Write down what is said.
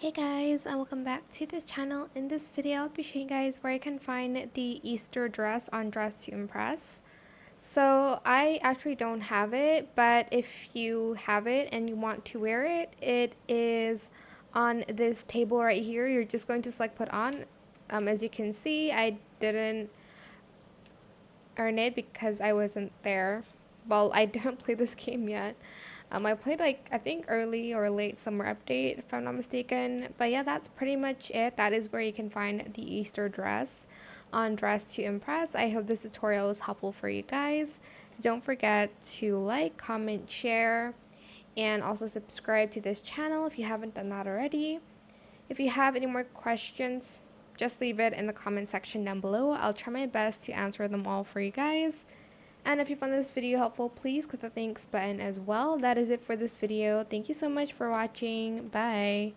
Hey guys, and welcome back to this channel. In this video, I'll be showing you guys where you can find the Easter dress on Dress to Impress. So I actually don't have it, but if you have it and you want to wear it, it is on this table right here. You're just going to select put on. As you can see, I didn't earn it because I wasn't there. Well, I didn't play this game yet. I played like I think early or late summer update if I'm not mistaken. But yeah, that's pretty much it. That is where you can find the Easter dress on Dress to Impress. I hope this tutorial was helpful for you guys. Don't forget to like, comment, share, and also subscribe to this channel if you haven't done that already. If you have any more questions, just leave it in the comment section down below. I'll try my best to answer them all for you guys. And if you found this video helpful, please click the thanks button as well. That is it for this video. Thank you so much for watching. Bye.